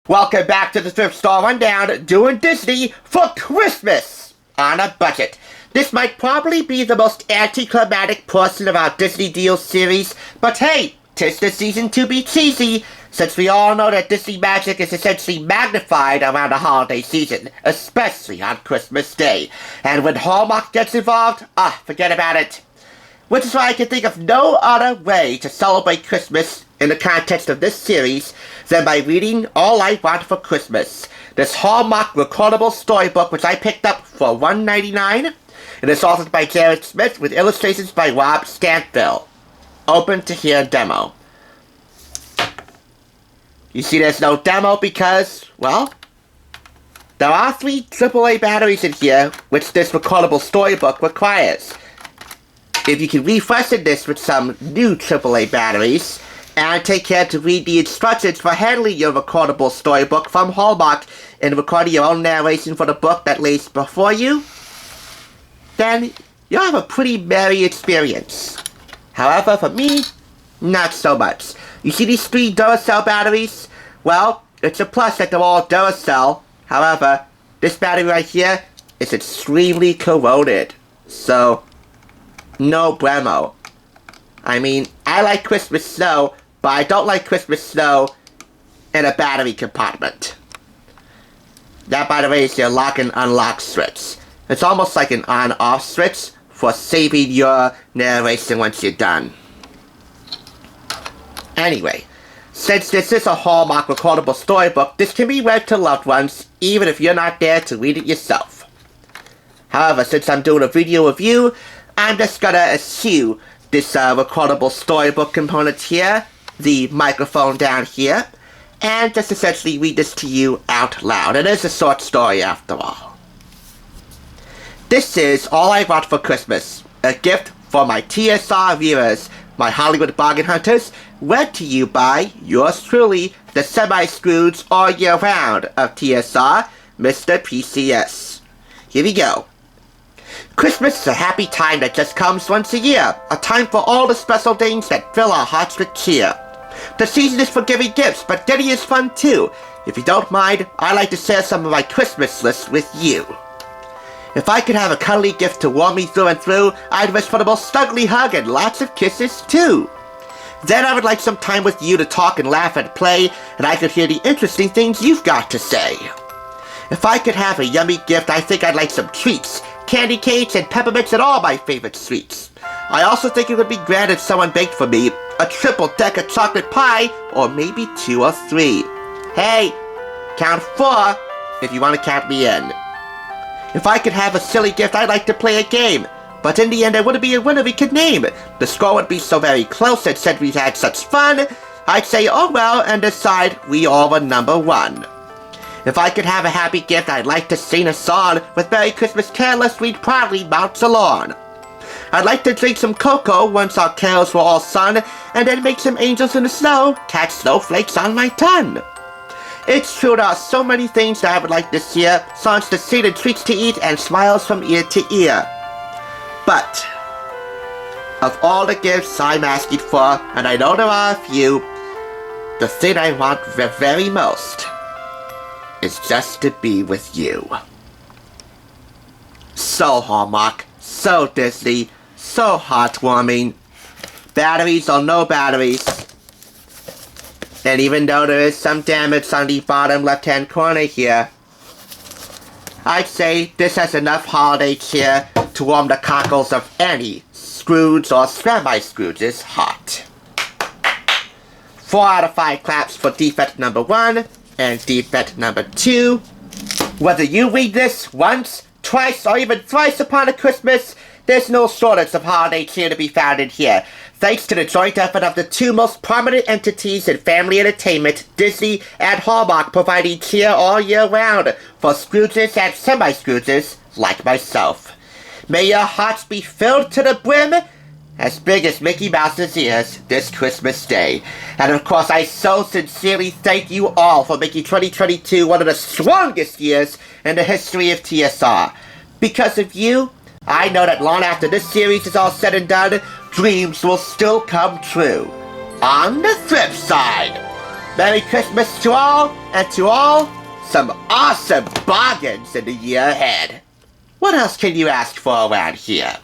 Welcome back to the Thrift Store Rundown, doing Disney for Christmas on a budget. This might probably be the most anticlimactic portion of our Disney Deals series, but hey, 'tis the season to be cheesy, since we all know that Disney magic is essentially magnified around the holiday season, especially on Christmas Day. And when Hallmark gets involved, forget about it. Which is why I can think of no other way to celebrate Christmas in the context of this series than by reading All I Want for Christmas, this Hallmark Recordable Storybook which I picked up for $1.99. It is authored by Jared Smith with illustrations by Rob Stanfill. Open to hear demo. You see there's no demo because, well, there are 3 AAA batteries in here which this Recordable Storybook requires. If you can refresh this with some new AAA batteries, and take care to read the instructions for handling your recordable storybook from Hallmark and recording your own narration for the book that lays before you, then you'll have a pretty merry experience. However, for me, not so much. You see these 3 Duracell batteries? Well, it's a plus that they're all Duracell. However, this battery right here is extremely corroded. So, no bremo. I mean, I like Christmas snow, but I don't like Christmas snow in a battery compartment. That, by the way, is your lock and unlock switch. It's almost like an on-off switch for saving your narration once you're done. Anyway, since this is a Hallmark Recordable Storybook, this can be read to loved ones, even if you're not there to read it yourself. However, since I'm doing a video review, I'm just gonna eschew this recordable storybook component here, the microphone down here, and just essentially read this to you out loud. It is a short story after all. This is All I Want for Christmas, a gift for my TSR viewers, my Hollywood bargain hunters, read to you by yours truly, the semi-Scrooge all year round of TSR, Mr. PCS. Here we go. Christmas is a happy time that just comes once a year, a time for all the special things that fill our hearts with cheer. The season is for giving gifts, but getting is fun too. If you don't mind, I'd like to share some of my Christmas lists with you. If I could have a cuddly gift to warm me through and through, I'd wish for the most snuggly hug and lots of kisses too. Then I would like some time with you to talk and laugh and play, and I could hear the interesting things you've got to say. If I could have a yummy gift, I think I'd like some treats, candy canes, and peppermints and all my favorite sweets. I also think it would be grand if someone baked for me a triple-decker chocolate pie, or maybe 2 or 3. Hey, count 4 if you want to count me in. If I could have a silly gift, I'd like to play a game, but in the end, there wouldn't be a winner we could name. The score would be so very close, and since we've had such fun, I'd say, oh well, and decide we all were number 1. If I could have a happy gift, I'd like to sing a song with Merry Christmas careless we'd proudly bounce along. I'd like to drink some cocoa once our carols were all sung, and then make some angels in the snow, catch snowflakes on my tongue. It's true there are so many things that I would like this year, songs to sing and treats to eat, and smiles from ear to ear. But, of all the gifts I'm asking for, and I know there are a few, the thing I want the very most is just to be with you. So Hallmark, so Disney, so heartwarming. Batteries or no batteries. And even though there is some damage on the bottom left-hand corner here, I'd say this has enough holiday cheer to warm the cockles of any Scrooge or semi-Scrooge's heart. 4 out of 5 claps for defect number 1. And defect number 2. Whether you read this once, twice, or even thrice upon a Christmas, there's no shortage of holiday cheer to be found in here, thanks to the joint effort of the 2 most prominent entities in family entertainment, Disney and Hallmark, providing cheer all year round for Scrooges and semi-Scrooges like myself. May your hearts be filled to the brim, as big as Mickey Mouse's ears this Christmas Day. And of course, I so sincerely thank you all for making 2022 one of the strongest years in the history of TSR. Because of you, I know that long after this series is all said and done, dreams will still come true. On the thrift side. Merry Christmas to all, and to all, some awesome bargains in the year ahead. What else can you ask for around here?